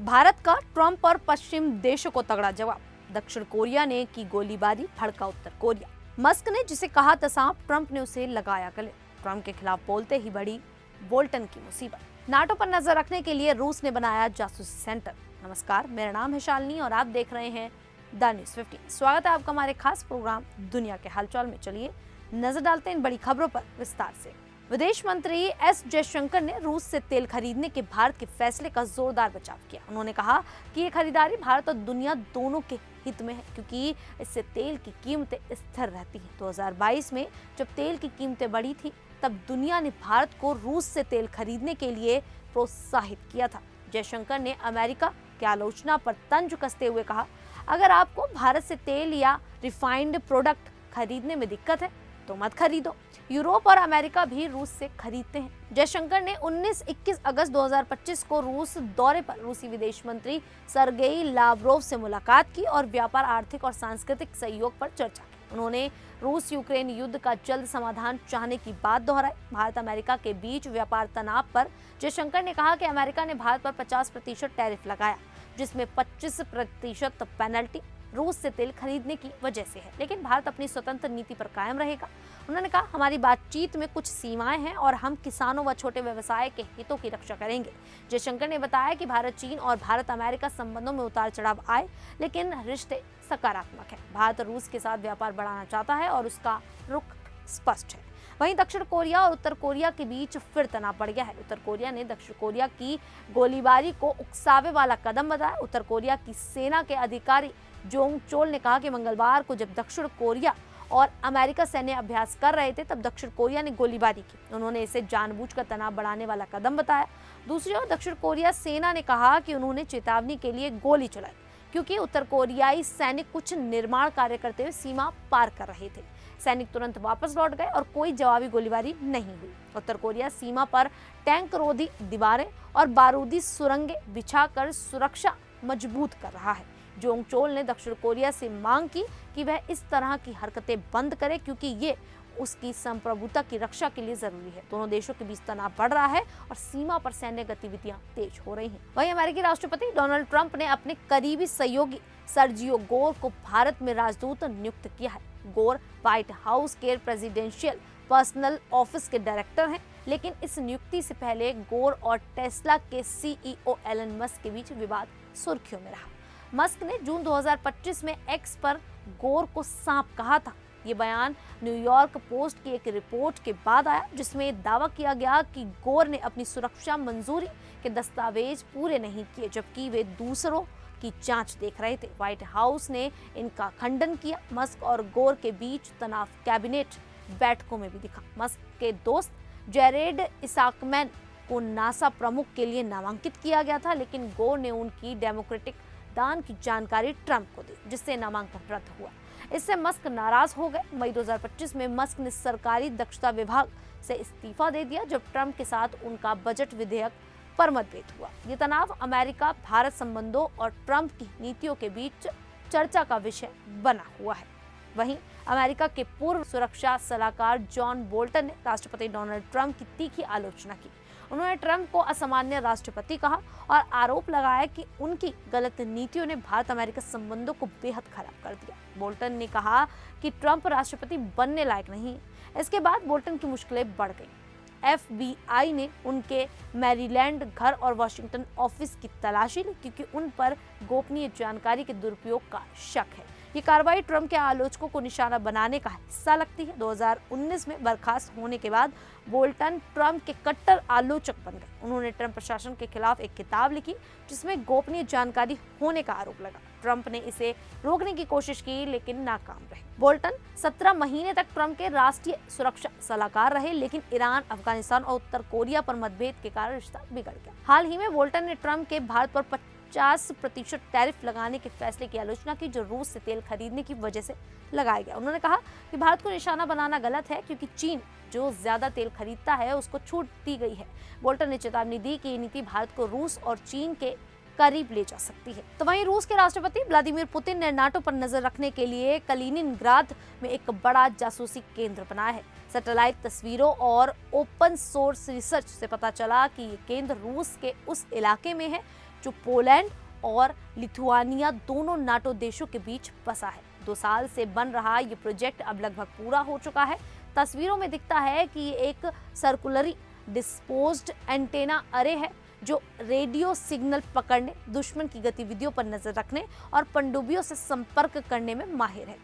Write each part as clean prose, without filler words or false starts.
भारत का ट्रंप और पश्चिम देशों को तगड़ा जवाब। दक्षिण कोरिया ने की गोलीबारी, भड़का उत्तर कोरिया। मस्क ने जिसे कहा था सांप, ट्रंप ने उसे लगाया गले। ट्रंप के खिलाफ बोलते ही बढ़ी बोल्टन की मुसीबत। नाटो पर नजर रखने के लिए रूस ने बनाया जासूसी सेंटर। नमस्कार, मेरा नाम है शालिनी और आप देख रहे हैं द न्यूज़ 15। स्वागत है आपका हमारे खास प्रोग्राम दुनिया के हालचाल में। चलिए नजर डालते हैं इन बड़ी खबरों पर विस्तार से। विदेश मंत्री एस जयशंकर ने रूस से तेल खरीदने के भारत के फैसले का जोरदार बचाव किया। उन्होंने कहा कि ये खरीदारी भारत और दुनिया दोनों के हित में है, क्योंकि इससे तेल की कीमतें स्थिर रहती हैं। 2022 में जब तेल की कीमतें बढ़ी थी, तब दुनिया ने भारत को रूस से तेल खरीदने के लिए प्रोत्साहित किया था। जयशंकर ने अमेरिका की आलोचना पर तंज कसते हुए कहा, अगर आपको भारत से तेल या रिफाइंड प्रोडक्ट खरीदने में दिक्कत है तो मत खरीदो। यूरोप और अमेरिका भी रूस से खरीदते हैं। जयशंकर ने 19-21 अगस्त 2025 को रूस दौरे पर रूसी विदेश मंत्री सरगेई लावरोव से मुलाकात की और व्यापार, आर्थिक और सांस्कृतिक सहयोग पर चर्चा की। उन्होंने रूस यूक्रेन युद्ध का जल्द समाधान चाहने की बात दोहराई। भारत अमेरिका के बीच व्यापार तनाव पर जयशंकर ने कहा कि अमेरिका ने भारत पर 50% टैरिफ लगाया, जिसमें 25% पेनल्टी रूस से तेल खरीदने की वजह से है, लेकिन भारत अपनी स्वतंत्र नीति पर कायम रहेगा। उन्होंने कहा, हमारी बातचीत में कुछ सीमाएं हैं और हम किसानों व छोटे व्यवसाय के हितों की रक्षा करेंगे। जयशंकर ने बताया कि भारत चीन और भारत अमेरिका संबंधों में उतार चढ़ाव आए, लेकिन रिश्ते सकारात्मक है। भारत रूस के साथ व्यापार बढ़ाना चाहता है और उसका रुख स्पष्ट है। वहीं दक्षिण कोरिया और उत्तर कोरिया के बीच फिर तनाव बढ़ गया है। उत्तर कोरिया ने दक्षिण कोरिया की गोलीबारी को उकसावे वाला कदम बताया। उत्तर कोरिया की सेना के अधिकारी जोंग चोल ने कहा कि मंगलवार को जब दक्षिण कोरिया और अमेरिका सैन्य अभ्यास कर रहे थे, तब दक्षिण कोरिया ने गोलीबारी की। उन्होंने इसे जानबूझकर तनाव बढ़ाने वाला कदम बताया। दूसरी ओर दक्षिण कोरिया सेना ने कहा कि उन्होंने चेतावनी के लिए गोली चलाई, क्योंकि उत्तर कोरियाई सैनिक कुछ निर्माण कार्य करते हुए सीमा पार कर रहे थे। सैनिक तुरंत वापस लौट गए और कोई जवाबी गोलीबारी नहीं हुई। उत्तर कोरिया सीमा पर टैंक रोधी दीवारें और बारूदी सुरंगें बिछाकर सुरक्षा मजबूत कर रहा है। जोंग चोल ने दक्षिण कोरिया से मांग की कि वह इस तरह की हरकतें बंद करे, क्योंकि ये उसकी संप्रभुता की रक्षा के लिए जरूरी है। दोनों देशों के बीच तनाव बढ़ रहा है और सीमा पर सैन्य गतिविधियां तेज हो रही हैं। वहीं अमेरिकी राष्ट्रपति डोनाल्ड ट्रंप ने अपने करीबी सहयोगी सर्जियो गोर को भारत में राजदूत नियुक्त किया है। गोर व्हाइट हाउस के प्रेसिडेंशियल पर्सनल ऑफिस के डायरेक्टर हैं, लेकिन इस नियुक्ति से पहले गोर और टेस्ला के सीईओ एलन मस्क के बीच विवाद सुर्खियों में रहा। मस्क ने जून 2025 में एक्स पर गोर को सांप कहा था। ये बयान न्यूयॉर्क पोस्ट की एक रिपोर्ट के बाद आया, जिसमें दावा किया गया कि गोर ने अपनी सुरक्षा मंजूरी के दस्तावेज पूरे नहीं किए, जबकि वे दूसरों की जांच देख रहे थे। व्हाइट हाउस ने इनका खंडन किया। मस्क और गोर के बीच तनाव कैबिनेट बैठकों में भी दिखा। मस्क के दोस्त जेरेड इसाकमैन को नासा प्रमुख के लिए नामांकित किया गया था, लेकिन गोर ने उनकी डेमोक्रेटिक दान की जानकारी ट्रंप को दी, जिससे नामांकन रद्द हुआ। इससे मस्क नाराज हो गए। मई 2025 में मस्क ने सरकारी दक्षता विभाग से इस्तीफा दे दिया, जब ट्रंप के साथ उनका बजट विधेयक पर मतभेद हुआ। ये तनाव अमेरिका भारत संबंधों और ट्रंप की नीतियों के बीच चर्चा का विषय बना हुआ है। वहीं अमेरिका के पूर्व सुरक्षा सलाहकार जॉन बोल्टन ने राष्ट्रपति डोनाल्ड ट्रंप की तीखी आलोचना की। उन्होंने ट्रंप को असामान्य राष्ट्रपति कहा और आरोप लगाया कि उनकी गलत नीतियों ने भारत अमेरिका संबंधों को बेहद खराब कर दिया। बोल्टन ने कहा कि ट्रंप राष्ट्रपति बनने लायक नहीं है। इसके बाद बोल्टन की मुश्किलें बढ़ गईं। FBI ने उनके मैरीलैंड घर और वाशिंगटन ऑफिस की तलाशी ली, क्योंकि उन पर गोपनीय जानकारी के दुरुपयोग का शक है। ये कार्रवाई ट्रंप के आलोचकों को निशाना बनाने का हिस्सा लगती है। 2019 में बर्खास्त होने के बाद बोल्टन ट्रंप के कट्टर आलोचक बन गए। उन्होंने ट्रंप प्रशासन के खिलाफ एक किताब लिखी, जिसमें गोपनीय जानकारी होने का आरोप लगा। ट्रंप ने इसे रोकने की कोशिश की, लेकिन नाकाम रहे। बोल्टन 17 महीने तक ट्रंप के राष्ट्रीय सुरक्षा सलाहकार रहे, लेकिन ईरान, अफगानिस्तान और उत्तर कोरिया पर मतभेद के कारण रिश्ता बिगड़ गया। हाल ही में बोल्टन ने ट्रंप के भारत पर 50% टैरिफ लगाने के फैसले की आलोचना की, जो रूस से तेल खरीदने की वजह से लगाया गया। उन्होंने कहा कि भारत को निशाना बनाना गलत है, क्योंकि चीन जो ज्यादा तेल खरीदता है उसको छूट दी गई है। बोल्टन ने चेतावनी दी कि ये नीति भारत को रूस और चीन के करीब ले जा सकती है। तो वहीं रूस के राष्ट्रपति व्लादिमीर पुतिन ने नाटो पर नजर रखने के लिए कलिनिनग्राद में एक बड़ा जासूसी केंद्र बनाया है। सैटेलाइट तस्वीरों और ओपन सोर्स रिसर्च से पता चला कि ये केंद्र रूस के उस इलाके में है जो पोलैंड और लिथुआनिया दोनों नाटो देशों के बीच बसा है। 2 साल से बन रहा ये प्रोजेक्ट अब लगभग पूरा हो चुका है। तस्वीरों में दिखता है कि एक सर्कुलरी डिस्पोज्ड एंटेना अरे है जो रेडियो सिग्नल पकड़ने, दुश्मन की गतिविधियों पर नजर रखने और पनडुब्बियों से संपर्क करने में माहिर है।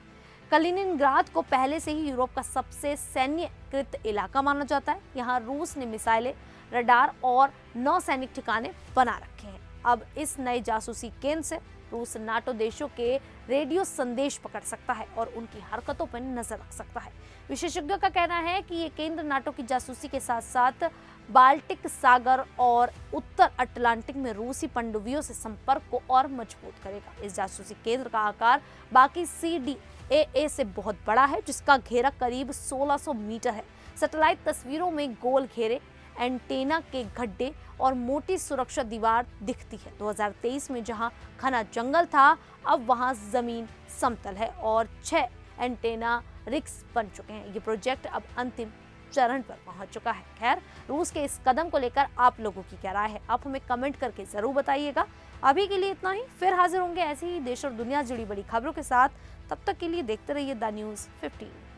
कलिनिनग्राद को पहले से ही यूरोप का सबसे सैन्यकृत इलाका माना जाता है। यहाँ रूस ने मिसाइलें, रडार और 9 सैनिक ठिकाने बना रखे हैं। अब इस नए जासूसी केंद्र से रूस नाटो देशों के रेडियो संदेश पकड़ सकता है और उनकी हरकतों पर नजर रख सकता है। विशेषज्ञों का कहना है कि ये केंद्र नाटो की जासूसी के साथ साथ बाल्टिक सागर और उत्तर अटलांटिक में रूसी पनडुब्बियों से संपर्क को और मजबूत करेगा। इस जासूसी केंद्र का आकार बाकी CDAA से बहुत बड़ा है, जिसका घेरा करीब 1600 मीटर है। सैटेलाइट तस्वीरों में गोल घेरे, एंटेना के गड्ढे और मोटी सुरक्षा दीवार दिखती है। 2023 में जहां घना जंगल था, अब वहां जमीन समतल है और 6 एंटेना रिग्स बन चुके हैं। ये प्रोजेक्ट अब अंतिम चरण पर पहुंच चुका है। खैर, रूस के इस कदम को लेकर आप लोगों की क्या राय है, आप हमें कमेंट करके जरूर बताइएगा। अभी के लिए इतना ही, फिर हाजिर होंगे ऐसी ही देश और दुनिया से जुड़ी बड़ी खबरों के साथ। तब तक के लिए देखते रहिए द न्यूज़ 15।